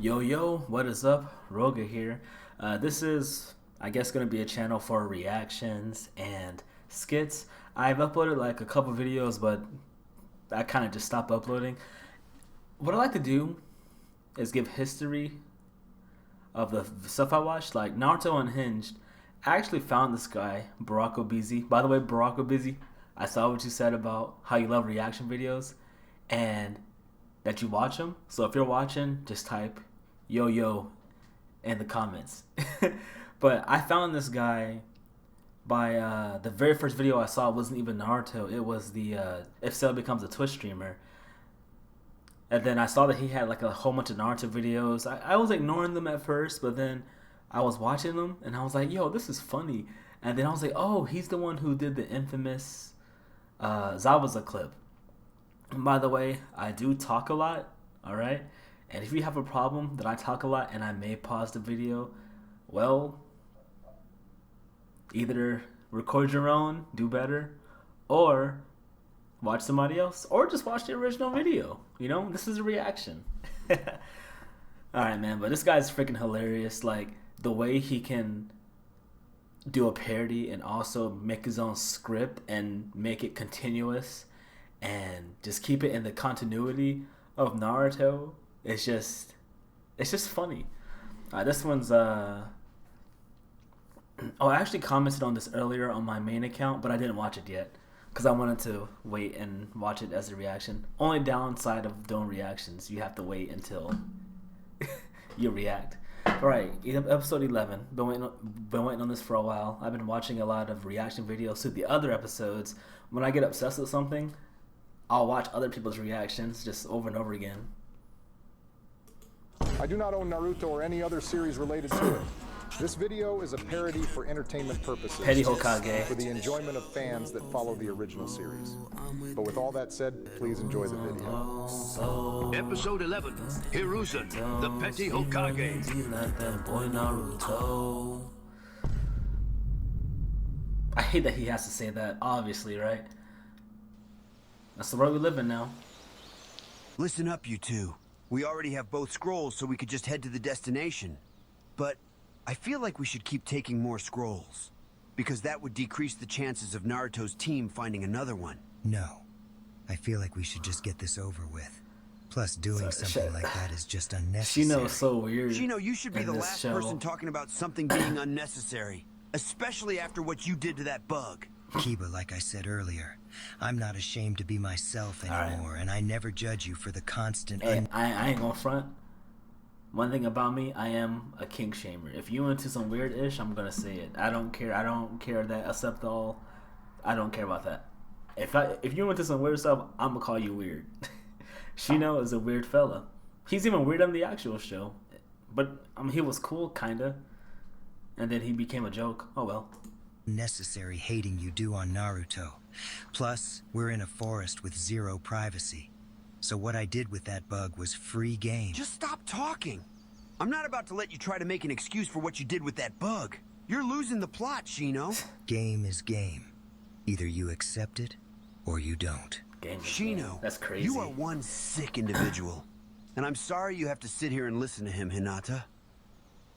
Yo yo, what is up? Roga here. This is, I guess, gonna be a channel for reactions and skits. I've uploaded like a couple videos, but I kind of just stopped uploading. What I like to do is give history of the stuff I watched, like Naruto Unhinged. I actually found this guy, Barack Obizi. By the way, Barack Obizi, I saw what you said about how you love reaction videos and that you watch them. So if you're watching, just type yo yo in the comments. But I found this guy by the very first video I saw wasn't even Naruto. It was the if Cell becomes a Twitch streamer. And then I saw that he had like a whole bunch of Naruto videos. I was ignoring them at first, but then I was watching them and I was like, yo, this is funny. And then I was like, oh, he's the one who did the infamous Zabuza clip. And by the way, I do talk a lot, alright? And if you have a problem that I talk a lot and I may pause the video, well, either record your own, do better, or watch somebody else, or just watch the original video. You know, this is a reaction. Alright, man, but this guy's freaking hilarious. Like, the way he can do a parody and also make his own script and make it continuous and just keep it in the continuity of Naruto. It's just funny. This one's oh, I actually commented on this earlier on my main account, but I didn't watch it yet because I wanted to wait and watch it as a reaction. Only downside of doing reactions, you have to wait until you react. Alright, episode 11. Been waiting on this for a while. I've been watching a lot of reaction videos to the other episodes. When I get obsessed with something, I'll watch other people's reactions just over and over again. I do not own Naruto or any other series related to it. This video is a parody for entertainment purposes. Petty Hokage. For the enjoyment of fans that follow the original series. But with all that said, please enjoy the video. Episode 11, Hiruzen, the Petty Hokage. I hate that he has to say that, obviously, right? That's the world we live in now. Listen up, you two. We already have both scrolls, so we could just head to the destination. But I feel like we should keep taking more scrolls, because that would decrease the chances of Naruto's team finding another one. No. I feel like we should just get this over with. Plus, doing something like that is just unnecessary. Shino's so weird. Shino, you should be the last show. person talking about something being unnecessary, especially after what you did to that bug. Kiba, like I said earlier, I'm not ashamed to be myself anymore, and I never judge you for the constant... Hey, I ain't gonna front. One thing about me, I am a kink shamer. If you into some weird ish, I'm gonna say it. I don't care. I don't care that accept all. I don't care about that. If you into some weird stuff, I'm gonna call you weird. Shino is a weird fella. He's even weird on the actual show, but he was cool, kinda. And then he became a joke. Oh well. Necessary hating you do on Naruto. Plus, we're in a forest with zero privacy. So what I did with that bug was free game. Just stop talking. I'm not about to let you try to make an excuse for what you did with that bug. You're losing the plot, Shino. Game is game. Either you accept it, or you don't. Game is Shino, game. That's crazy. You are one sick individual. And I'm sorry you have to sit here and listen to him, Hinata.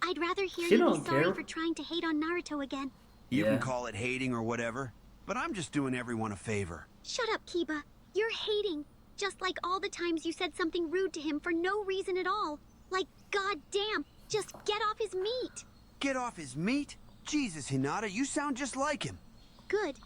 I'd rather hear She you don't be sorry care. for trying to hate on Naruto again. You Yeah. can call it hating or whatever, but I'm just doing everyone a favor. Shut up, Kiba. You're hating. Just like all the times you said something rude to him for no reason at all. Like, goddamn, just get off his meat. Get off his meat? Jesus, Hinata, you sound just like him. Good.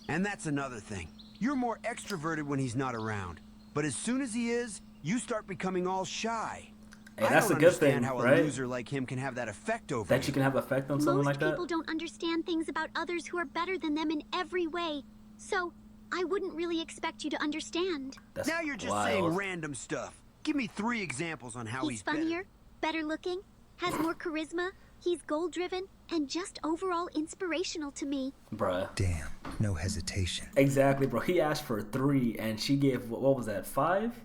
And that's another thing. You're more extroverted when he's not around. But as soon as he is, you start becoming all shy. Hey, I that's don't a good understand thing, how a right? loser like him can have that effect over That you you. can have effect on someone Most like that. people don't understand things about others who are better than them in every way. So, I wouldn't really expect you to understand. That's Now you're just wild. saying random stuff. Give me 3 examples on how He's better. funnier, better looking, has more charisma, he's goal-driven, and just overall inspirational to me. Bruh. Damn, no hesitation. Exactly, bro. He asked for 3, and she gave what was that, 5?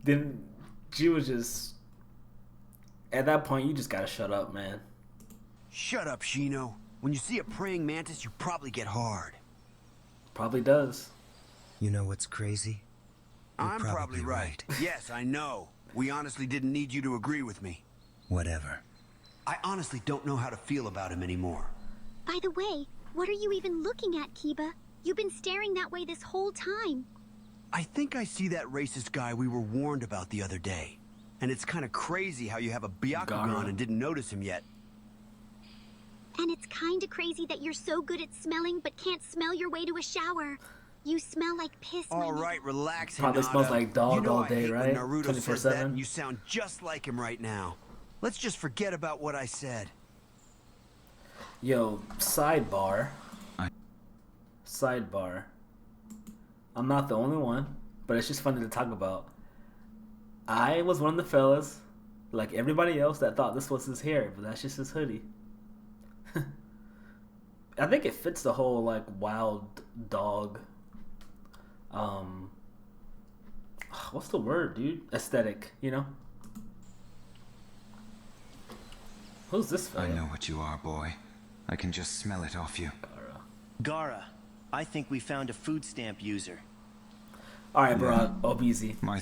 Then she was just. At that point, you just gotta shut up, man. Shut up, Shino. When you see a praying mantis, you probably get hard. Probably does. You know what's crazy? You're I'm probably right. Yes, I know. We honestly didn't need you to agree with me. Whatever. I honestly don't know how to feel about him anymore. By the way, what are you even looking at, Kiba? You've been staring that way this whole time. I think I see that racist guy we were warned about the other day. And it's kind of crazy how you have a Byakugan and didn't notice him yet. And it's kinda crazy that you're so good at smelling but can't smell your way to a shower. You smell like piss. All right, relax. Probably Hinata. smells like dog you know all I day, hate right? When Naruto says that, 24/7. and you sound just like him right now. Let's just forget about what I said. Yo, sidebar. Sidebar. I'm not the only one, but it's just funny to talk about. I was one of the fellas, like everybody else, that thought this was his hair, but that's just his hoodie. I think it fits the whole like wild dog. What's the word, dude? Aesthetic, you know? Who's this fella? I know what you are, boy. I can just smell it off you. Gara, I think we found a food stamp user. Alright, bro, OBZ. My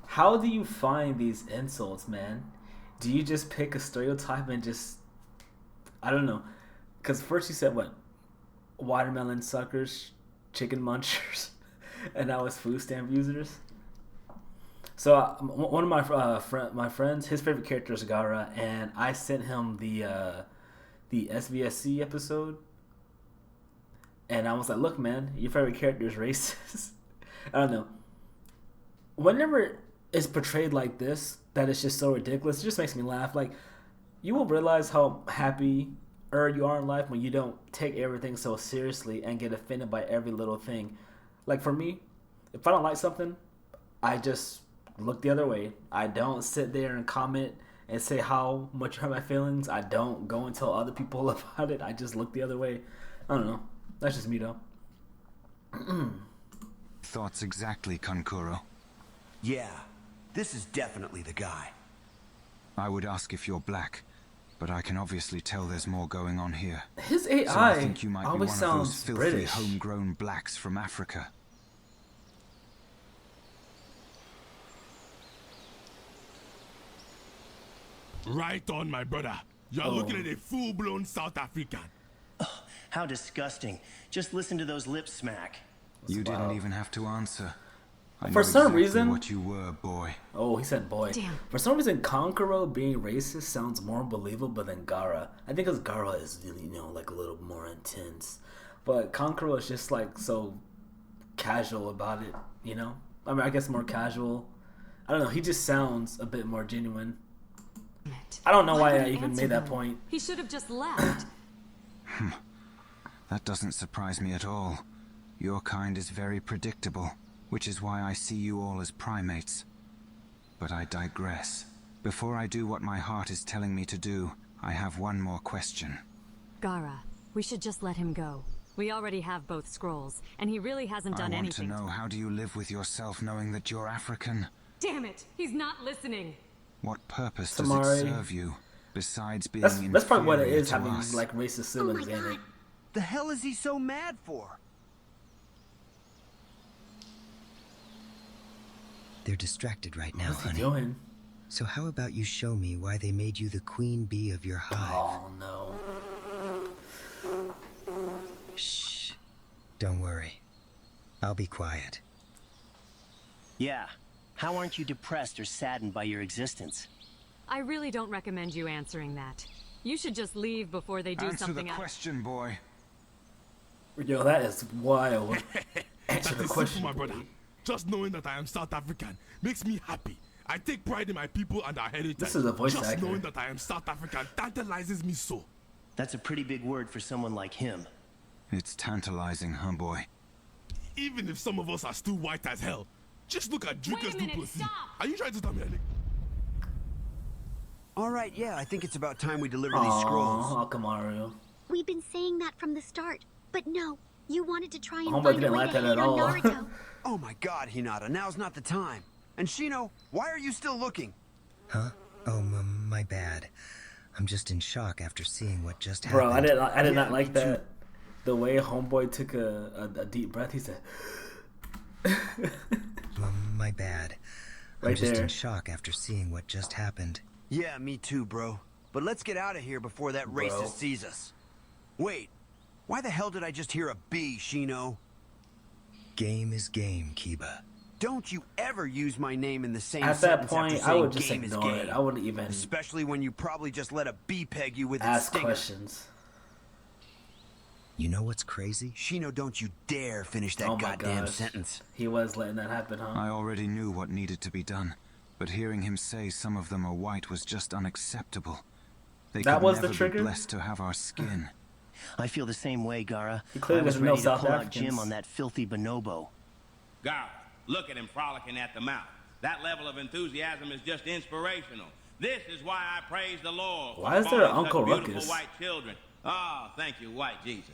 How do you find these insults, man? Do you just pick a stereotype and just... I don't know. Because first you said, what? Watermelon suckers, chicken munchers, and now it's food stamp users? So one of my friends, his favorite character is Gara, and I sent him the SVSC episode, and I was like, "Look, man, your favorite character is racist." I don't know. Whenever it's portrayed like this, that it's just so ridiculous, it just makes me laugh. Like, you will realize how happy you are in life when you don't take everything so seriously and get offended by every little thing. Like for me, if I don't like something, I just look the other way. I don't sit there and comment and say how much hurt my feelings. I don't go and tell other people about it. I just look the other way. I don't know. That's just me though. thoughts exactly, Kankuro. Yeah, this is definitely the guy. I would ask if you're black, but I can obviously tell there's more going on here. His AI So I think you might be one always of sounds those filthy British. homegrown blacks from Africa. Right on, my brother. You're looking at a full-blown South African. How disgusting. Just listen to those lips smack. You didn't even have to answer. I For know some exactly reason- what you were, boy. Oh, he said boy. Damn. For some reason, Kankuro being racist sounds more believable than Gara. I think because Gara is really, like a little more intense. But Kankuro is just like so casual about it, I mean, I guess more casual. I don't know, he just sounds a bit more genuine. I don't know why I even made that point. He should have just left. That doesn't surprise me at all. Your kind is very predictable, which is why I see you all as primates. But I digress. Before I do what my heart is telling me to do, I have one more question. Gara, we should just let him go. We already have both scrolls, and he really hasn't done I want anything. to know, how do you live with yourself knowing that you're African? Damn it! He's not listening. What purpose does Tamari. it serve you, besides being That's probably what it inferior is, to having us? like racist Oh my siblings in god. it. The hell is he so mad for? They're distracted right now, What's he honey. doing? So how about you show me why they made you the queen bee of your hive? Oh no. Shh. Don't worry. I'll be quiet. Yeah. How aren't you depressed or saddened by your existence? I really don't recommend you answering that. You should just leave before they do Answer something the question, boy. Yo, that is wild. Answer That the is question. simple, my brother. Just knowing that I am South African makes me happy. I take pride in my people and our heritage. This is a voice Just actor. knowing that I am South African tantalizes me so. That's a pretty big word for someone like him. It's tantalizing, huh, boy? Even if some of us are still white as hell, just look at Dricus minute, Duplessis. stop! Are you trying to tell me anything? Alright, yeah, I think it's about time we deliver these scrolls. Oh, Kamaru. We've been saying that from the start, but no, you wanted to try and Homeboy find a didn't way like to that hate at on all. Naruto. Oh my god, Hinata, now's not the time. And Shino, why are you still looking? Huh? Oh, my bad. I'm just in shock after seeing what just Bro, happened. I did not like that. The way Homeboy took a deep breath, he said, My bad. I'm Right just there. in shock after seeing what just happened. Yeah, me too, bro. But let's get out of here before that Bro. racist sees us. Wait, why the hell did I just hear a B, Shino? Game is game, Kiba. Don't you ever use my name in the same At that sentence after point, I saying would just game is ignore game. it. I wouldn't even Especially when you probably just let a bee peg you with its ask stinger. questions. You know what's crazy? Shino, don't you dare finish that Oh my goddamn gosh. sentence. He was letting that happen, huh? I already knew what needed to be done, but hearing him say some of them are white was just unacceptable. They That could was the never trigger? be blessed to have our skin. I feel the same way, Gara. He clearly I was doesn't know ready to South pull out Africans. Jim on that filthy bonobo. Gara, look at him frolicking at the mouth. That level of enthusiasm is just inspirational. This is why I praise the Lord. Why is there for Uncle such beautiful Ruckus? white children. Oh, thank you, white Jesus.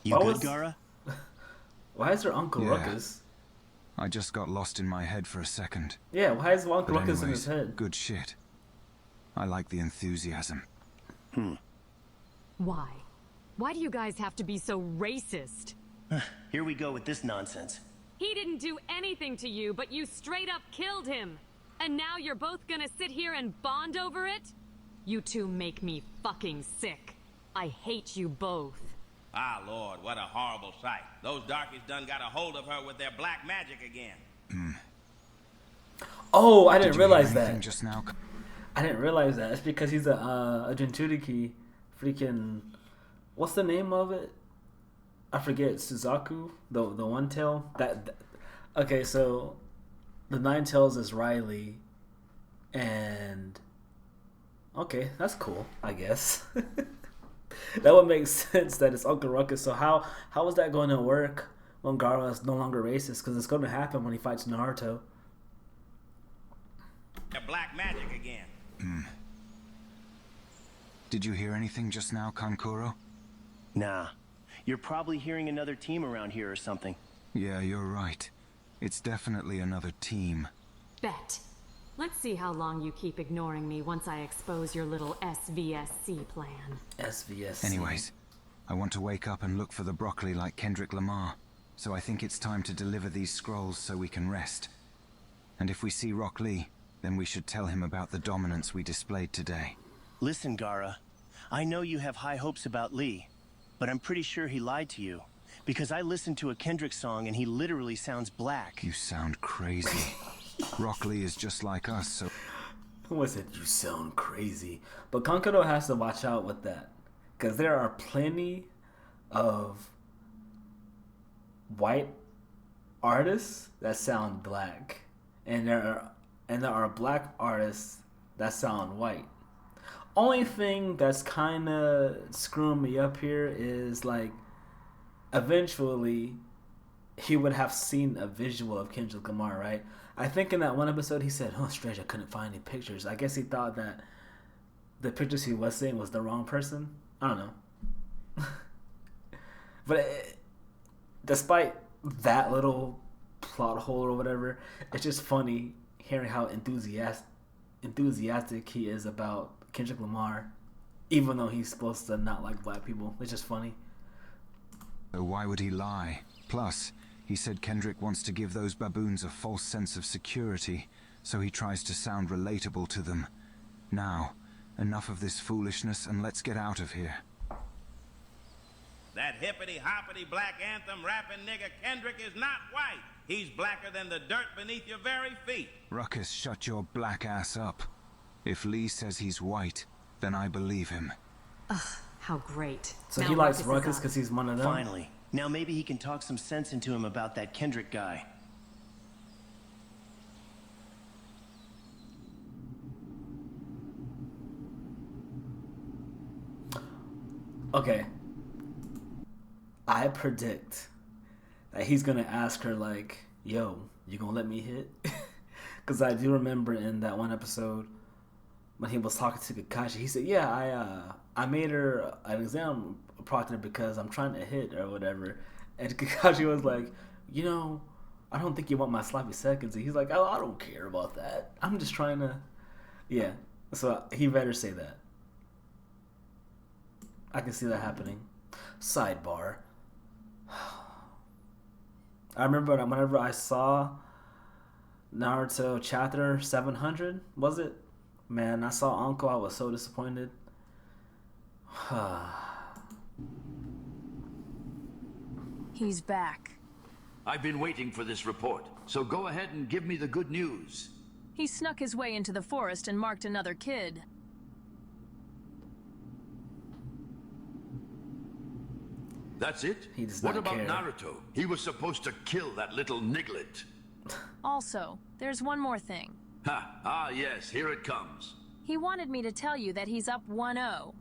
You What good, was- Gara? Why is there Uncle Yeah. Ruckus? I just got lost in my head for a second. Yeah, why is Uncle But Ruckus in his anyways, head? good shit. I like the enthusiasm. Why? Why do you guys have to be so racist? Here we go with this nonsense. He didn't do anything to you, but you straight up killed him. And now you're both gonna sit here and bond over it? You two make me fucking sick. I hate you both. Ah, Lord, what a horrible sight. Those darkies done got a hold of her with their black magic again. Oh, I Did didn't you hear realize anything that. just now? I didn't realize that. It's because he's a Jinchuriki freaking... What's the name of it? I forget. Suzaku? The one tail? Okay, so... The 9 tails is Riley. And... Okay, that's cool, I guess. That would make sense that it's Uncle Ruckus. So how is that going to work when Gaara is no longer racist? Because it's going to happen when he fights Naruto. Their black magic again. Did you hear anything just now, Kankuro? Nah. You're probably hearing another team around here or something. Yeah, you're right. It's definitely another team. Bet. Let's see how long you keep ignoring me once I expose your little SVSC plan. SVSC. Anyways, I want to wake up and look for the broccoli like Kendrick Lamar, so I think it's time to deliver these scrolls so we can rest. And if we see Rock Lee, then we should tell him about the dominance we displayed today. Listen, Gara. I know you have high hopes about Lee, but I'm pretty sure he lied to you. Because I listened to a Kendrick song and he literally sounds black. You sound crazy. Rock Lee is just like us, so... Who said you sound crazy? But Kankuro has to watch out with that. Because there are plenty of white artists that sound black. And there are black artists that sound white. Only thing that's kind of screwing me up here is like eventually he would have seen a visual of Kendrick Lamar, right? I think in that one episode he said, "Oh, strange, I couldn't find any pictures." I guess he thought that the pictures he was seeing was the wrong person. I don't know. But despite that little plot hole or whatever, it's just funny hearing how enthusiastic he is about Kendrick Lamar, even though he's supposed to not like black people. It's just funny. So why would he lie? Plus, he said Kendrick wants to give those baboons a false sense of security, so he tries to sound relatable to them. Now, enough of this foolishness and let's get out of here. That hippity-hoppity black anthem rapping nigga Kendrick is not white. He's blacker than the dirt beneath your very feet. Ruckus, shut your black ass up. If Lee says he's white, then I believe him. Ugh, how great. So Now he likes is Ruckus up. because he's one of them? Finally. Now maybe he can talk some sense into him about that Kendrick guy. Okay. I predict that he's gonna ask her like, "Yo, you gonna let me hit?" Because I do remember in that one episode when he was talking to Kakashi, he said, "Yeah, I made her an exam proctor because I'm trying to hit or whatever." And Kakashi was like, "You know, I don't think you want my sloppy seconds." And he's like, "Oh, I don't care about that. I'm just trying to." Yeah. So he better say that. I can see that happening. Sidebar. I remember whenever I saw Naruto chapter 700, was it? Man, I saw Uncle, I was so disappointed. He's back. I've been waiting for this report, so go ahead and give me the good news. He snuck his way into the forest and marked another kid. That's it? He does What not about care. Naruto? He was supposed to kill that little niglet. Also, there's one more thing. Ha! Ah, yes, here it comes. He wanted me to tell you that he's up 1-0.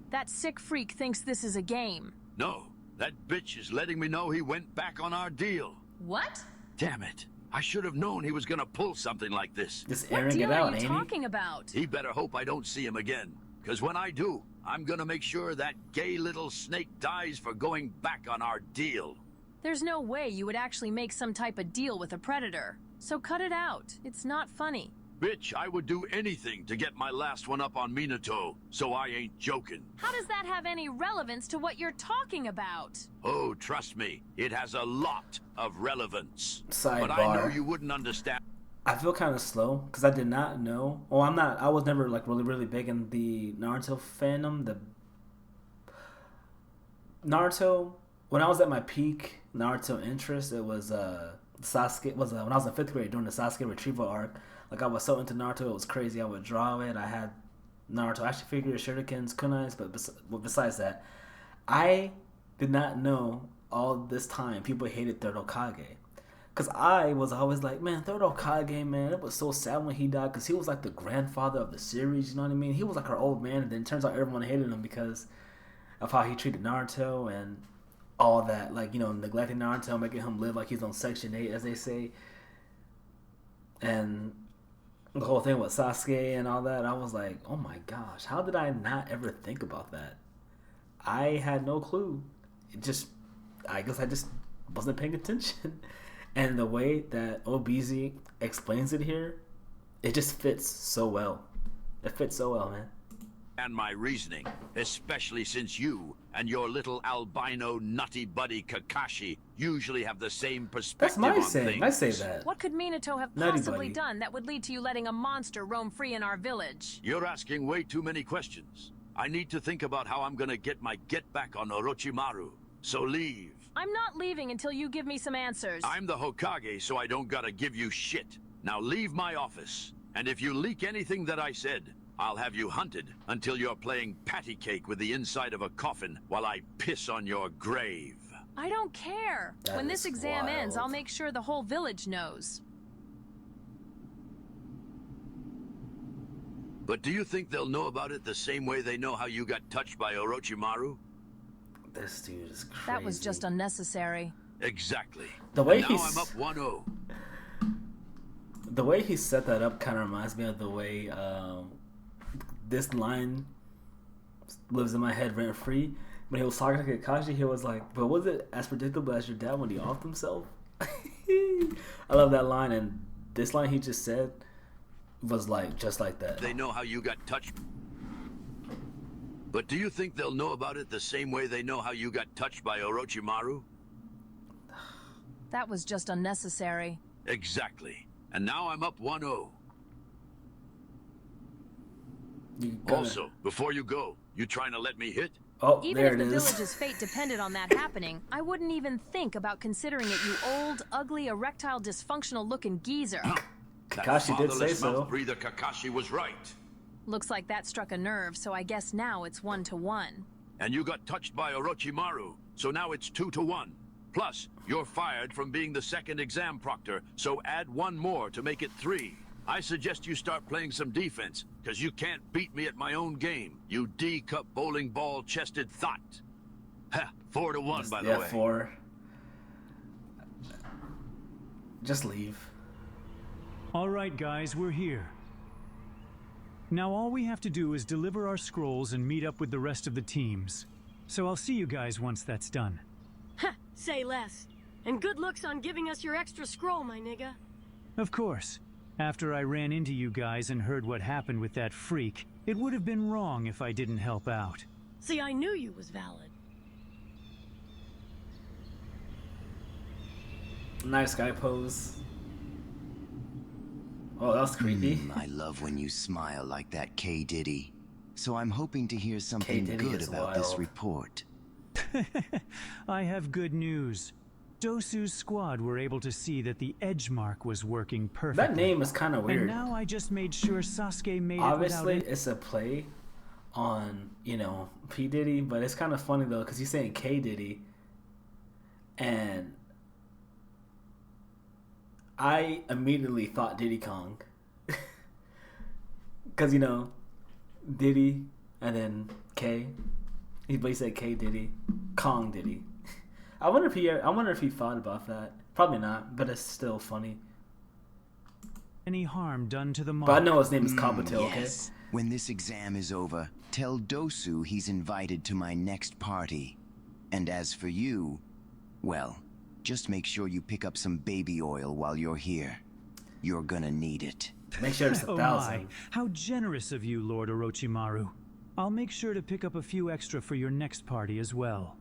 That sick freak thinks this is a game. No, that bitch is letting me know he went back on our deal. What? Damn it. I should have known he was gonna pull something like this. Just What airing deal it out, are you ain't he? talking about? He better hope I don't see him again. Because when I do, I'm gonna make sure that gay little snake dies for going back on our deal. There's no way you would actually make some type of deal with a predator. So cut it out. It's not funny. Bitch, I would do anything to get my last one up on Minato, so I ain't joking. How does that have any relevance to what you're talking about? Oh, trust me, it has a lot of relevance. Sidebar. But I know you wouldn't understand. I feel kind of slow because I did not know. Well, I was never like really big in the Naruto fandom. The Naruto, when I was at my peak Naruto interest, it was Sasuke. Was when I was in 5th grade during the Sasuke retrieval arc. Like I was so into Naruto, it was crazy. I would draw it. I had Naruto action figures, shurikens, kunais. But besides that, I did not know all this time people hated Third Hokage. Because I was always like, man, Third Hokage, man, it was so sad when he died because he was like the grandfather of the series, you know what I mean? He was like our old man, and then it turns out everyone hated him because of how he treated Naruto and all that. Like, you know, neglecting Naruto, making him live like he's on Section 8, as they say. And the whole thing with Sasuke and all that, I was like, oh my gosh, how did I not ever think about that? I had no clue. I guess I just wasn't paying attention. And the way that OBZ explains it here, it just fits so well. It fits so well, man. And my reasoning, especially since you and your little albino nutty buddy Kakashi usually have the same perspective That's my on saying. things. I say that. What could Minato have Nutty possibly buddy. done that would lead to you letting a monster roam free in our village? You're asking way too many questions. I need to think about how I'm gonna get my get back on Orochimaru. So leave. I'm not leaving until you give me some answers. I'm the Hokage, so I don't gotta give you shit. Now leave my office. And if you leak anything that I said, I'll have you hunted until you're playing patty cake with the inside of a coffin while I piss on your grave. I don't care. That When this is exam ends, wild. I'll make sure the whole village knows. But do you think they'll know about it the same way they know how you got touched by Orochimaru? This dude is crazy. That was just unnecessary. Exactly. The way And now he's- I'm up 1-0. The way he set that up kind of reminds me of the way this line lives in my head rent free. When he was talking to Kakashi, he was like, but was it as predictable as your dad when he offed himself? I love that line, and this line he just said was like just like that. They know how you got touched. But do you think they'll know about it the same way they know how you got touched by Orochimaru? That was just unnecessary. Exactly. And now I'm up 1-0. You gotta- Also, before you go, you trying to let me hit? Oh, Even there if it the is. village's fate depended on that happening, I wouldn't even think about considering it, you old, ugly, erectile, dysfunctional-looking geezer. Kakashi did say fatherless so. mouth breather Kakashi was right. Looks like that struck a nerve, so I guess now it's 1-1. And you got touched by Orochimaru, so now it's 2-1. Plus, you're fired from being the second exam proctor, so add one more to make it 3. I suggest you start playing some defense, because you can't beat me at my own game, you D-cup bowling ball-chested thought. Ha, 4-1, by the Yeah, way. 4. Just leave. All right, guys, we're here. Now all we have to do is deliver our scrolls and meet up with the rest of the teams. So I'll see you guys once that's done. Ha! Say less. And good looks on giving us your extra scroll, my nigga. Of course. After I ran into you guys and heard what happened with that freak, it would have been wrong if I didn't help out. See, I knew you was valid. Nice guy pose. Oh, that was creepy. I love when you smile like that, K. Diddy. So I'm hoping to hear something good about this report. I have good news. Dosu's squad were able to see that the edge mark was working perfectly. That name is kind of weird. And now I just made sure Sasuke made Obviously, it without it's a play on, you know, P. Diddy, but it's kind of funny though, because he's saying K. Diddy. And I immediately thought Diddy Kong. Because, you know, Diddy and then K. But he said K. Diddy. Kong Diddy. I wonder if he thought about that. Probably not, but it's still funny. any harm done to the mark. But I know his name is Kabuto, yes. Okay? When this exam is over, tell Dosu he's invited to my next party. And as for you, well, just make sure you pick up some baby oil while you're here. You're gonna need it. Make sure it's 1,000. Oh my, how generous of you, Lord Orochimaru. I'll make sure to pick up a few extra for your next party as well.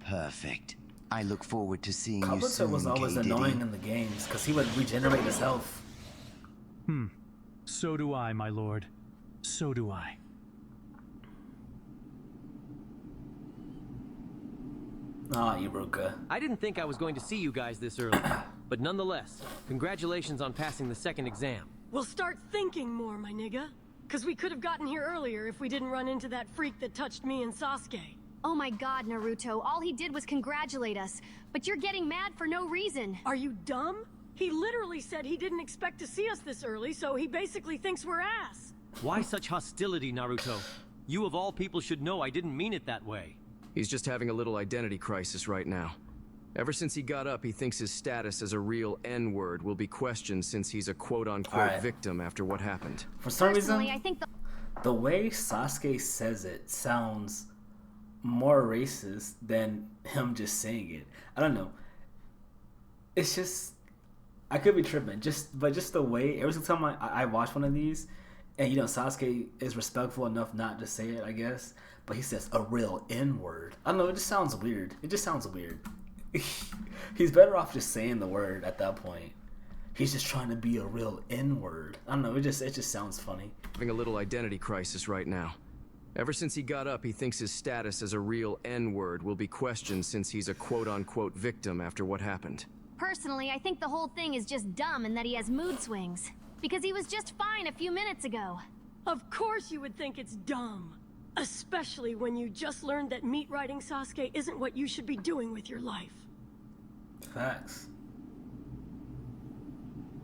Perfect. I look forward to seeing you Kabuto soon, was always annoying in the games because he would regenerate his health. So do I, my lord. So do I. Ah, Iruka. I didn't think I was going to see you guys this early, but nonetheless, congratulations on passing the second exam. We'll start thinking more, my nigga. Because we could have gotten here earlier if we didn't run into that freak that touched me and Sasuke. Oh my god, Naruto, all he did was congratulate us. But you're getting mad for no reason. Are you dumb? He literally said he didn't expect to see us this early, so he basically thinks we're ass. Why such hostility, Naruto? You of all people should know I didn't mean it that way. He's just having a little identity crisis right now. Ever since he got up, he thinks his status as a real N-word will be questioned since he's a quote-unquote victim after what happened. For some reason, I think the way Sasuke says it sounds more racist than him just saying it. I don't know. It's just, I could be tripping. But just the way, every single time I watch one of these, and you know, Sasuke is respectful enough not to say it, I guess, but he says a real N-word. I don't know, it just sounds weird. It just sounds weird. He's better off just saying the word at that point. He's just trying to be a real N-word. I don't know, it just sounds funny. Having a little identity crisis right now. Ever since he got up, he thinks his status as a real N-word will be questioned since he's a quote-unquote victim after what happened. Personally, I think the whole thing is just dumb and that he has mood swings. Because he was just fine a few minutes ago. Of course you would think it's dumb. Especially when you just learned that meat riding Sasuke isn't what you should be doing with your life. Facts.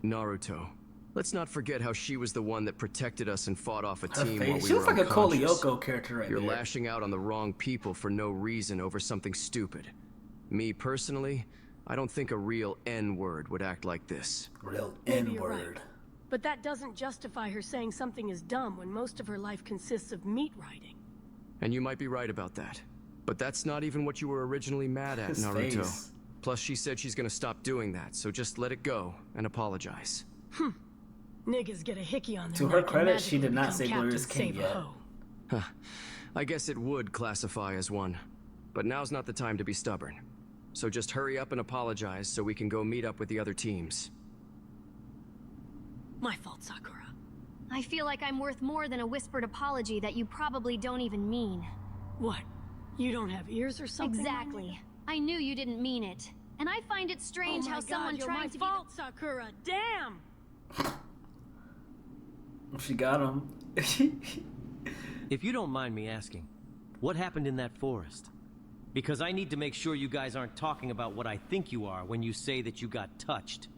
Naruto. Let's not forget how she was the one that protected us and fought off a team while we She was were like unconscious. a Kolyoko character right You're there. lashing out on the wrong people for no reason over something stupid. Me personally, I don't think a real N-word would act like this. Real Maybe you're right. But that doesn't justify her saying something is dumb when most of her life consists of meat riding. And you might be right about that. But that's not even what you were originally mad at, His Naruto. face. Plus, she said she's gonna stop doing that, so just let it go and apologize. Niggas get a hickey on their To her neck and credit, she did magically not say become Glorious Captain King Save a yet. Hoe. I guess it would classify as one. But now's not the time to be stubborn. So just hurry up and apologize so we can go meet up with the other teams. My fault, Sakura. I feel like I'm worth more than a whispered apology that you probably don't even mean. What? You don't have ears or something? Exactly. I knew you didn't mean it. And I find it strange how someone you're trying my to fault, Sakura. Damn! She got him. If you don't mind me asking, what happened in that forest? Because I need to make sure you guys aren't talking about what I think you are when you say that you got touched.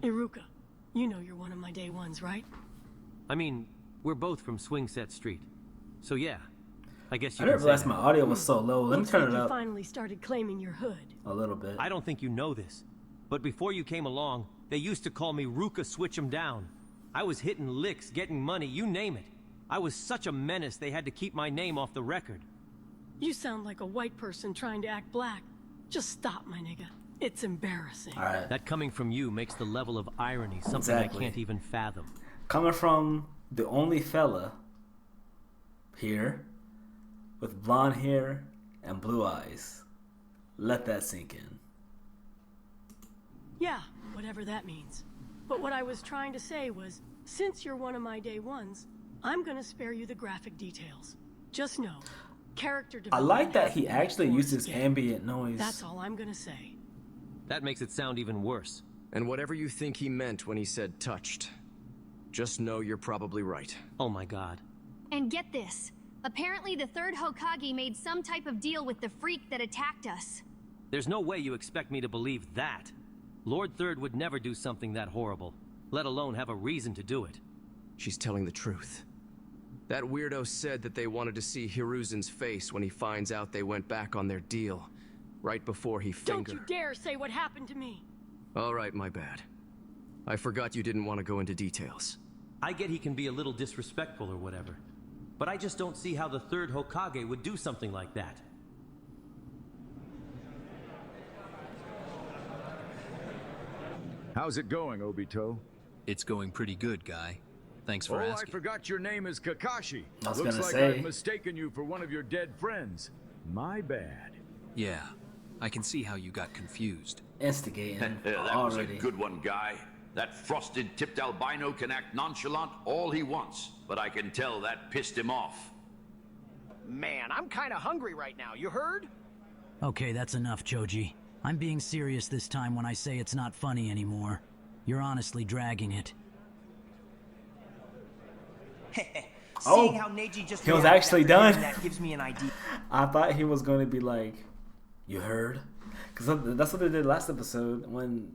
Iruka, you know you're one of my day ones, right? I mean, we're both from Swing Set Street. So yeah, I guess you I can didn't say realize that. my audio was so low. Let me Looks turn like it you up finally started claiming your hood. a little bit. I don't think you know this, but before you came along, they used to call me Ruka Switch 'em Down. I was hitting licks, getting money, you name it. I was such a menace they had to keep my name off the record. You sound like a white person trying to act black. Just stop, my nigga. It's embarrassing. Alright. That coming from you makes the level of irony something Exactly. I can't even fathom. Coming from the only fella here with blonde hair and blue eyes. Let that sink in. Yeah, whatever that means. But what I was trying to say was, since you're one of my day ones, I'm gonna spare you the graphic details. Just know, character development. I like that he actually uses ambient noise. That's all I'm gonna say. That makes it sound even worse. And whatever you think he meant when he said touched, just know you're probably right. Oh my god. And get this. Apparently the third Hokage made some type of deal with the freak that attacked us. There's no way you expect me to believe that. Lord Third would never do something that horrible, let alone have a reason to do it. She's telling the truth. That weirdo said that they wanted to see Hiruzen's face when he finds out they went back on their deal, right before he fingered. Don't you dare say what happened to me! All right, my bad. I forgot you didn't want to go into details. I get he can be a little disrespectful or whatever, but I just don't see how the third Hokage would do something like that. How's it going, Obito? It's going pretty good, Guy. Thanks for asking. I forgot your name is Kakashi. I was Looks gonna like say. I've mistaken you for one of your dead friends. My bad. Yeah, I can see how you got confused. Instigating That was a already. good one, Guy. That frosted tipped albino can act nonchalant all he wants, but I can tell that pissed him off. Man, I'm kinda hungry right now, you heard? Okay, that's enough, Choji. I'm being serious this time when I say it's not funny anymore. You're honestly dragging it. Oh, how Neji just he was reacted actually after done. hearing that gives me an idea. I thought he was going to be like, you heard? Because that's what they did last episode when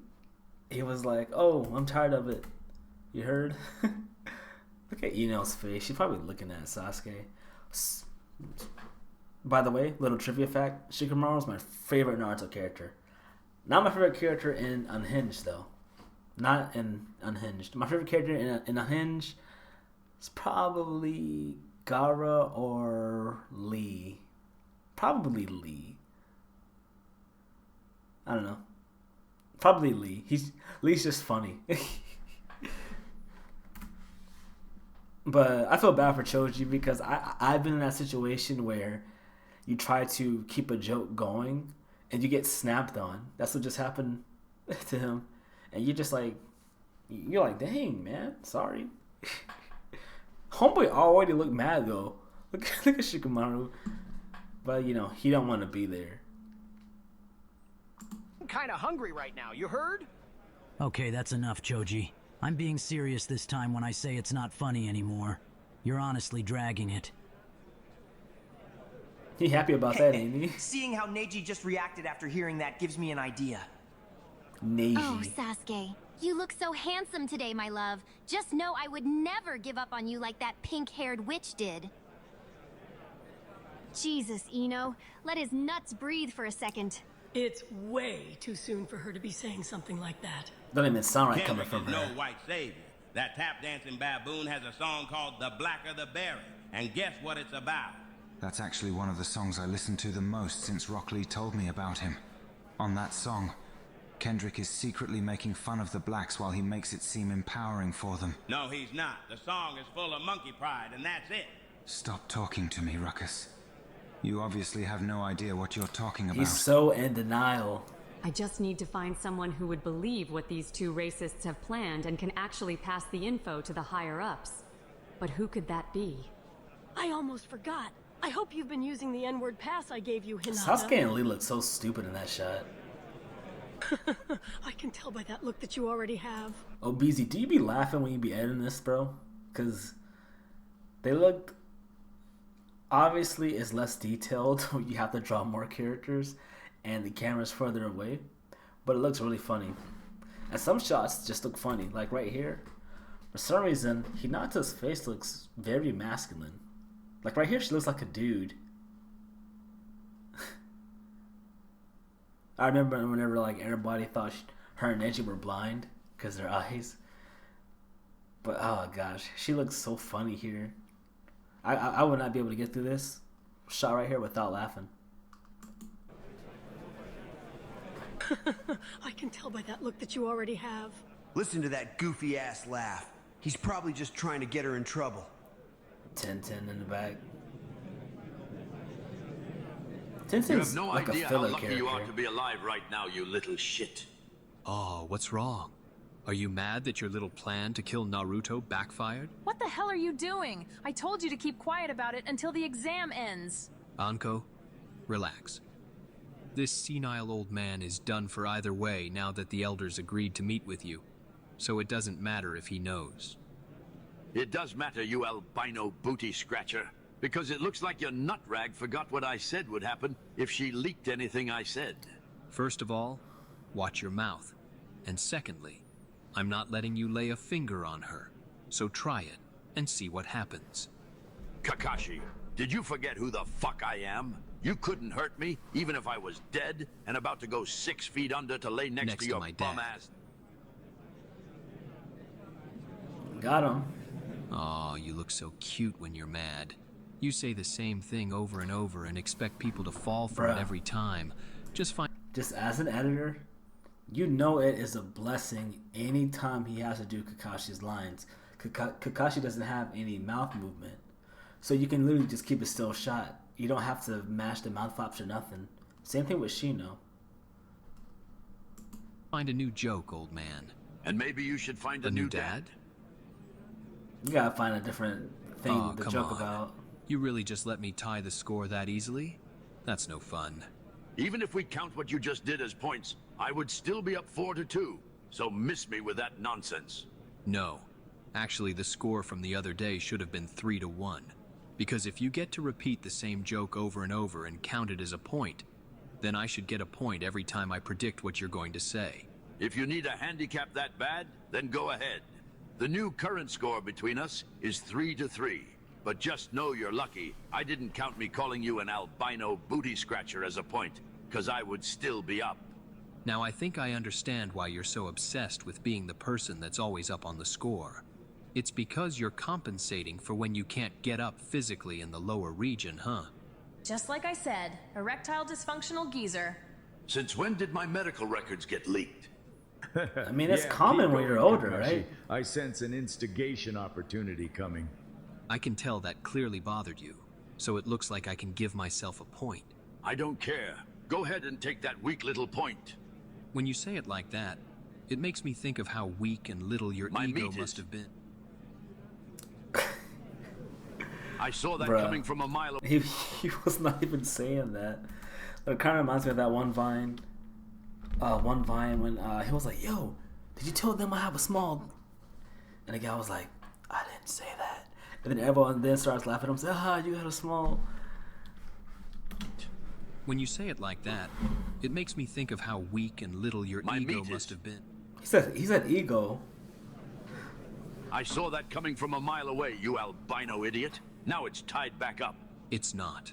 he was like, oh, I'm tired of it. You heard? Look at Ino's face. She's probably looking at Sasuke. By the way, little trivia fact, Shikamaru is my favorite Naruto character. Not my favorite character in Unhinged, though. Not in Unhinged. My favorite character in Unhinged is probably Gaara or Lee. Probably Lee. I don't know. Probably Lee. Lee's just funny. But I feel bad for Choji because I've been in that situation where you try to keep a joke going and you get snapped on. That's what just happened to him. And you're just like, you're like, dang, man, sorry. Homeboy already looked mad though. Look at Shikamaru. But you know, he don't want to be there. I'm kinda hungry right now, you heard? Okay, that's enough, Choji. I'm being serious this time when I say it's not funny anymore. You're honestly dragging it. He happy about that, ain't he? Seeing how Neji just reacted after hearing that gives me an idea. Neji. Oh, Sasuke. You look so handsome today, my love. Just know I would never give up on you like that pink-haired witch did. Jesus, Ino. Let his nuts breathe for a second. It's way too soon for her to be saying something like that. Don't even sound right coming Kendrick from is her. no white savior. That tap dancing baboon has a song called The Blacker the Berry. And guess what it's about? That's actually one of the songs I listened to the most since Rock Lee told me about him. On that song, Kendrick is secretly making fun of the blacks while he makes it seem empowering for them. No, he's not. The song is full of monkey pride, and that's it. Stop talking to me, Ruckus. You obviously have no idea what you're talking about. He's so in denial. I just need to find someone who would believe what these two racists have planned and can actually pass the info to the higher-ups. But who could that be? I almost forgot. I hope you've been using the N-word pass I gave you, Hinata. Sasuke and Lee look so stupid in that shot. I can tell by that look that you already have. Oh, BZ, do you be laughing when you be editing this, bro? Because they look... Obviously, it's less detailed. You have to draw more characters, and the camera's further away. But it looks really funny. And some shots just look funny. Like right here. For some reason, Hinata's face looks very masculine. Like right here, she looks like a dude. I remember whenever like everybody thought her and Neji were blind because their eyes. But oh gosh, she looks so funny here. I would not be able to get through this shot right here without laughing. I can tell by that look that you already have. Listen to that goofy ass laugh. He's probably just trying to get her in trouble. 10-10 in the back. You have Tenten's no like idea a how filler lucky character. you are to be alive right now, you little shit. Oh, what's wrong? Are you mad that your little plan to kill Naruto backfired? What the hell are you doing? I told you to keep quiet about it until the exam ends. Anko, relax. This senile old man is done for either way now that the elders agreed to meet with you. So it doesn't matter if he knows. It does matter, you albino booty scratcher. Because it looks like your nut rag forgot what I said would happen if she leaked anything I said. First of all, watch your mouth. And secondly, I'm not letting you lay a finger on her. So try it and see what happens. Kakashi, did you forget who the fuck I am? You couldn't hurt me, even if I was dead and about to go 6 feet under to lay next to your my bum dad. ass. Got him. Aw, you look so cute when you're mad. You say the same thing over and over and expect people to fall for it every time. Just as an editor, you know it is a blessing anytime he has to do Kakashi's lines. Kakashi doesn't have any mouth movement. So you can literally just keep a still shot. You don't have to mash the mouth flaps or nothing. Same thing with Shino. Find a new joke, old man. And maybe you should find a new dad? You gotta find a different thing to come joke on. about. You really just let me tie the score that easily? That's no fun. Even if we count what you just did as points, I would still be up 4-2. So miss me with that nonsense. No. Actually, the score from the other day should have been 3-1. Because if you get to repeat the same joke over and over and count it as a point, then I should get a point every time I predict what you're going to say. If you need a handicap that bad, then go ahead. The new current score between us is 3-3. But just know you're lucky I didn't count me calling you an albino booty scratcher as a point, because I would still be up. Now I think I understand why you're so obsessed with being the person that's always up on the score. It's because you're compensating for when you can't get up physically in the lower region, huh? Just like I said, erectile dysfunctional geezer. Since when did my medical records get leaked? I mean, it's common when you're older, Kakashi. right? I sense an instigation opportunity coming. I can tell that clearly bothered you, so it looks like I can give myself a point. I don't care. Go ahead and take that weak little point. When you say it like that, it makes me think of how weak and little your ego must have been. I saw that Bruh. coming from a mile away. He was not even saying that. It kind of reminds me of that one Vine. When he was like, "Yo, did you tell them I have a small?" And the guy was like, "I didn't say that." And then everyone then starts laughing at him, say, "Ah, you had a small." When you say it like that, it makes me think of how weak and little your ego must have been. He said ego. I saw that coming from a mile away, you albino idiot. Now it's tied back up. It's not.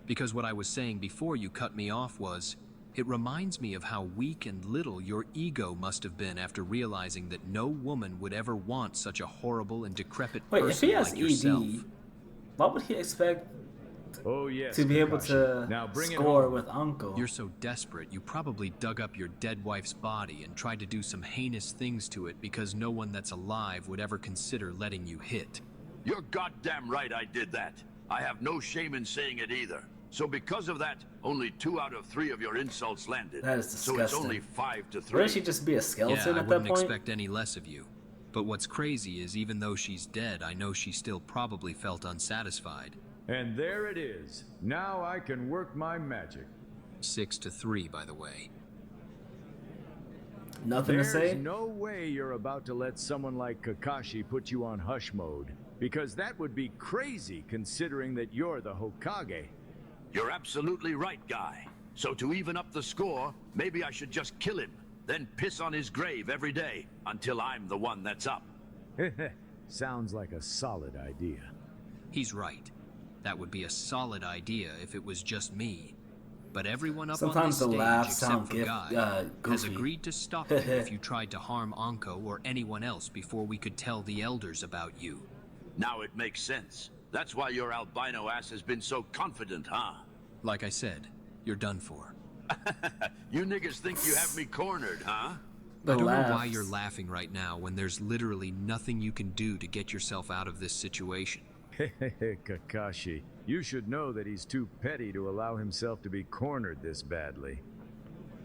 Because what I was saying before you cut me off was, it reminds me of how weak and little your ego must have been after realizing that no woman would ever want such a horrible and decrepit Wait, if person he has like yourself. ED, why would he expect yes, to be able Kakashi. to Now bring it score home. with Uncle? You're so desperate, you probably dug up your dead wife's body and tried to do some heinous things to it because no one that's alive would ever consider letting you hit. You're goddamn right I did that. I have no shame in saying it either. So because of that, only 2 out of 3 of your insults landed. That is So disgusting. it's only 5-3. Wouldn't she just be a Yeah, skeleton I at that wouldn't point? expect any less of you. But what's crazy is even though she's dead, I know she still probably felt unsatisfied. And there it is. Now I can work my magic. 6-3, by the way. Nothing There's to say? no way you're about to let someone like Kakashi put you on hush mode. Because that would be crazy considering that you're the Hokage. You're absolutely right, Guy. So to even up the score, maybe I should just kill him, then piss on his grave every day until I'm the one that's up. Sounds like a solid idea. He's right. That would be a solid idea if it was just me. But everyone up Sometimes on the this stage, laughs sound except for Guy, has goofy. agreed to stop you if you tried to harm Anko or anyone else before we could tell the elders about you. Now it makes sense. That's why your albino ass has been so confident, huh? Like I said, you're done for. You niggas think you have me cornered, huh? I don't know why you're laughing right now when there's literally nothing you can do to get yourself out of this situation. Kakashi, you should know that he's too petty to allow himself to be cornered this badly.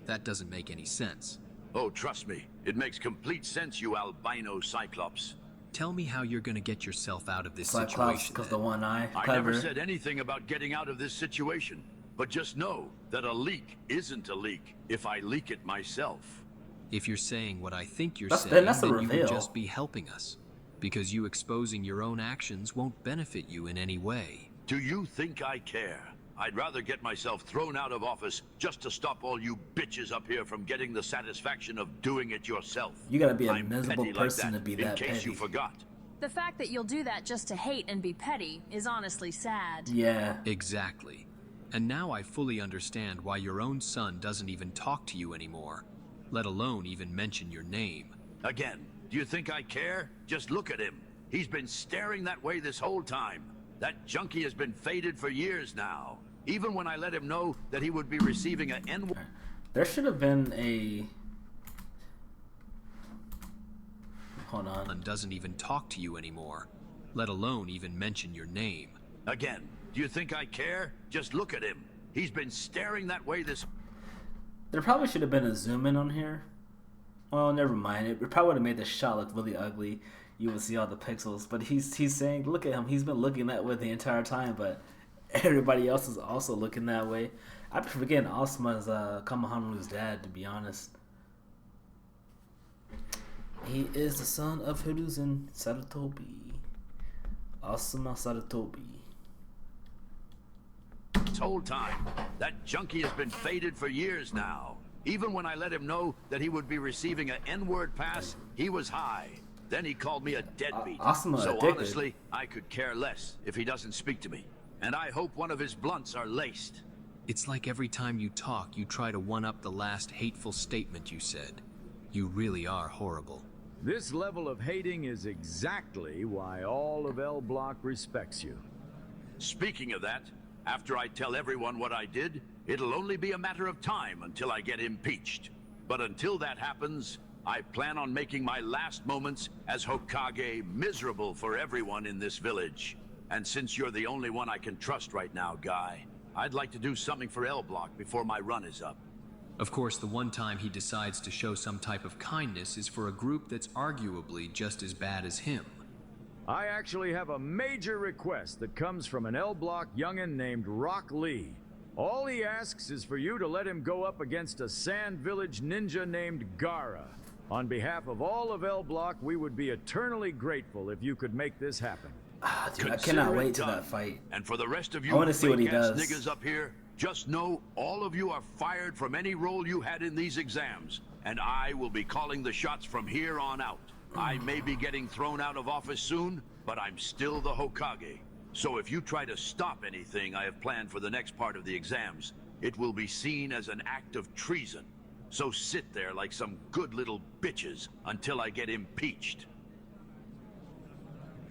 That doesn't make any sense. Oh, trust me, it makes complete sense, you albino Cyclops. Tell me how you're gonna get yourself out of this Cyclops, situation. because the one eye. I Clever. never said anything about getting out of this situation. But just know that a leak isn't a leak if I leak it myself. If you're saying what I think you're that's saying, a then you reveal. would just be helping us. Because you exposing your own actions won't benefit you in any way. Do you think I care? I'd rather get myself thrown out of office just to stop all you bitches up here from getting the satisfaction of doing it yourself. You gotta be a I'm miserable petty person like to be in that case petty. you forgot. The fact that you'll do that just to hate and be petty is honestly sad. Yeah. Exactly. And now I fully understand why your own son doesn't even talk to you anymore, let alone even mention your name. Again, do you think I care? Just look at him. He's been staring that way this whole time. That junkie has been faded for years now. Even when I let him know that he would be receiving an N. There should have been a. Hold on. And doesn't even talk to you anymore, let alone even mention your name. Again, do you think I care? Just look at him. He's been staring that way this. There probably should have been a zoom in on here. Oh, never mind. It probably would have made the shot look really ugly. You would see all the pixels. But he's saying, look at him. He's been looking that way the entire time. But everybody else is also looking that way. I'd be forgetting Asuma's Kamehameha's dad, to be honest. He is the son of Hiruzen Sarutobi. Asuma Sarutobi. This whole time, that junkie has been faded for years now. Even when I let him know that he would be receiving an N-word pass, he was high. Then he called me a deadbeat. Asuma so addicted. honestly, I could care less if he doesn't speak to me. And I hope one of his blunts are laced. It's like every time you talk, you try to one-up the last hateful statement you said. You really are horrible. This level of hating is exactly why all of L Block respects you. Speaking of that, after I tell everyone what I did, it'll only be a matter of time until I get impeached. But until that happens, I plan on making my last moments as Hokage miserable for everyone in this village. And since you're the only one I can trust right now, Guy, I'd like to do something for L Block before my run is up. Of course, the one time he decides to show some type of kindness is for a group that's arguably just as bad as him. I actually have a major request that comes from an L Block youngin' named Rock Lee. All he asks is for you to let him go up against a Sand Village ninja named Gara. On behalf of all of L Block, we would be eternally grateful if you could make this happen. Dude, I cannot wait till that fight. And for the rest of you I want to see what he fake-ass does. niggas up here, just know all of you are fired from any role you had in these exams. And I will be calling the shots from here on out. I may be getting thrown out of office soon, but I'm still the Hokage. So if you try to stop anything I have planned for the next part of the exams, it will be seen as an act of treason. So sit there like some good little bitches until I get impeached.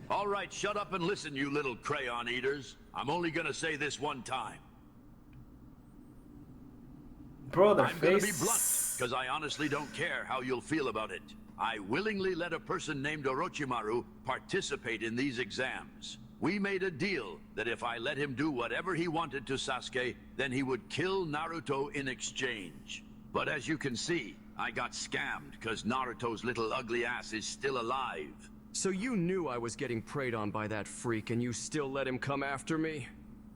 All right, shut up and listen, you little crayon eaters. I'm only gonna say this one time. Bro, their I'm gonna be face. blunt, because I honestly don't care how you'll feel about it. I willingly let a person named Orochimaru participate in these exams. We made a deal that if I let him do whatever he wanted to Sasuke, then he would kill Naruto in exchange. But as you can see, I got scammed because Naruto's little ugly ass is still alive. So you knew I was getting preyed on by that freak and you still let him come after me?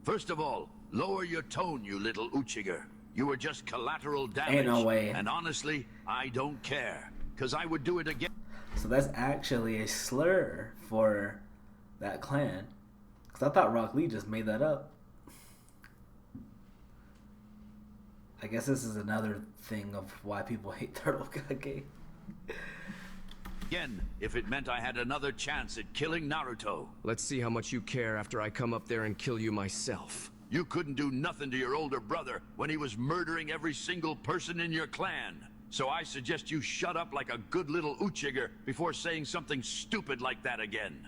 First of all, lower your tone, you little Uchiger. You were just collateral damage. Ain't no way. And honestly, I don't care, because I would do it again. So that's actually a slur for that clan. Because I thought Rock Lee just made that up. I guess this is another thing of why people hate Third Hokage. Again, if it meant I had another chance at killing Naruto. Let's see how much you care after I come up there and kill you myself. You couldn't do nothing to your older brother when he was murdering every single person in your clan. So I suggest you shut up like a good little Uchiger before saying something stupid like that again.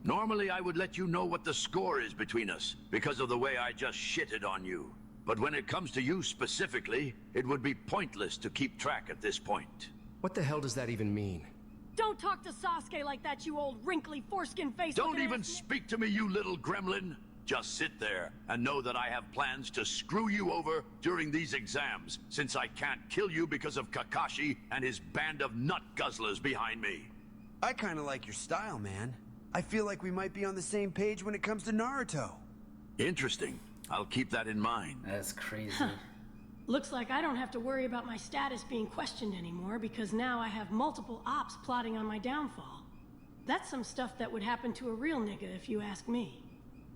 Normally I would let you know what the score is between us because of the way I just shitted on you. But when it comes to you specifically, it would be pointless to keep track at this point. What the hell does that even mean? Don't talk to Sasuke like that, you old wrinkly foreskin face. Don't even speak to me, you little gremlin. Just sit there and know that I have plans to screw you over during these exams, since I can't kill you because of Kakashi and his band of nut guzzlers behind me. I kind of like your style, man. I feel like we might be on the same page when it comes to Naruto. Interesting. I'll keep that in mind. That's crazy. Looks like I don't have to worry about my status being questioned anymore because now I have multiple ops plotting on my downfall. That's some stuff that would happen to a real nigga if you ask me.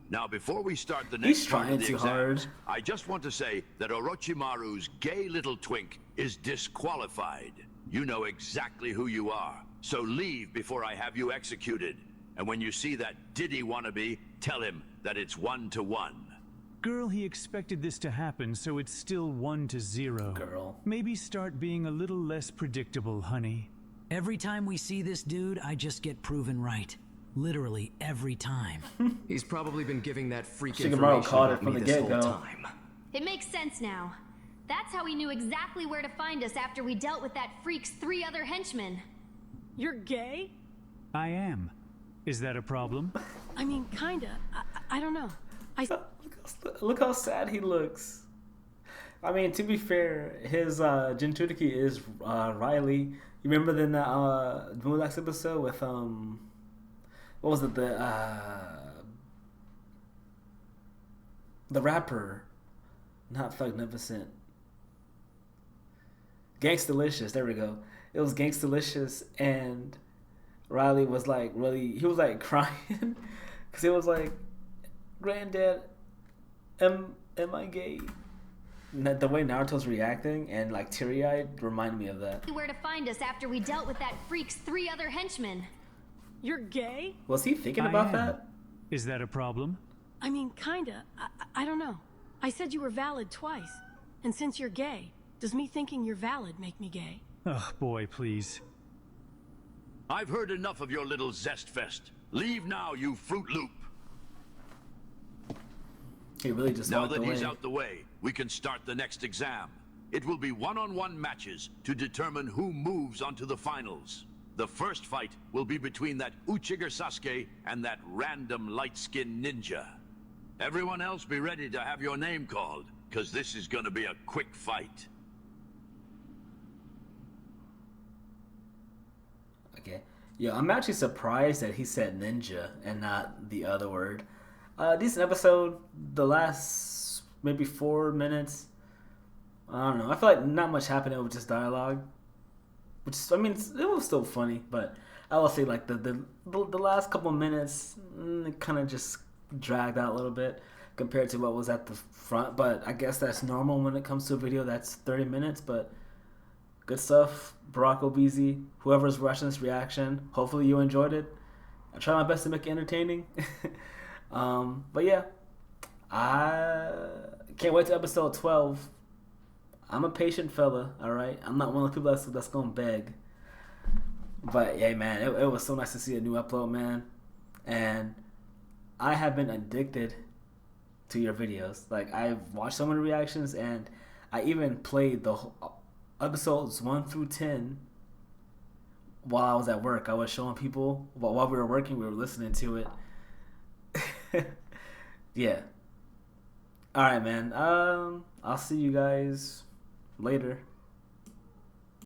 Now, before we start the next part of the exams, hard. I just want to say that Orochimaru's gay little twink is disqualified. You know exactly who you are, so leave before I have you executed. And when you see that Diddy wannabe, tell him that it's 1-to-1. Girl, he expected this to happen, so it's still 1-0. Girl. Maybe start being a little less predictable, honey. Every time we see this dude, I just get proven right. Literally every time. He's probably been giving that freak Shikamaru information caught it about from me the this whole get-go. time. It makes sense now. That's how he knew exactly where to find us after we dealt with that freak's 3 other henchmen. You're gay? I am. Is that a problem? I mean, kinda. I don't know. Look how sad he looks. I mean, to be fair, his Jinchuriki is Riley. You remember in that Moonlight episode with what was it, the rapper, not Thugnificent, Gangstalicious. There we go. It was Gangstalicious, and Riley was like he was like crying because he was like, "Granddad, am I gay?" And the way Naruto's reacting and like teary-eyed reminded me of that. Where to find us after we dealt with that freak's 3 other henchmen. You're gay? Was he thinking about that? Is that a problem? I mean, kinda. I don't know. I said you were valid twice. And since you're gay, does me thinking you're valid make me gay? Oh, boy, please. I've heard enough of your little zest fest. Leave now, you Fruit Loop. He really just Now walked that away. he's out the way, we can start the next exam. It will be one-on-one matches to determine who moves onto the finals. The first fight will be between that Uchiger Sasuke and that random light-skinned ninja. Everyone else be ready to have your name called, because this is going to be a quick fight. Okay. Yeah, I'm actually surprised that he said ninja and not the other word. Decent episode. The last maybe 4 minutes. I don't know. I feel like not much happened with just dialogue. Which is, I mean, it was still funny, but I will say like the last couple minutes kind of just dragged out a little bit compared to what was at the front. But I guess that's normal when it comes to a video that's 30 minutes. But good stuff. Barack Obeezy, whoever's watching this reaction, hopefully you enjoyed it. I try my best to make it entertaining. But yeah, I can't wait to episode 12. I'm a patient fella, all right? I'm not one of the people that's gonna beg. But yeah, man, it was so nice to see a new upload, man. And I have been addicted to your videos. Like, I've watched so many reactions, and I even played the episodes 1 through 10 while I was at work. I was showing people while we were working, we were listening to it. Yeah. All right, man. I'll see you guys later.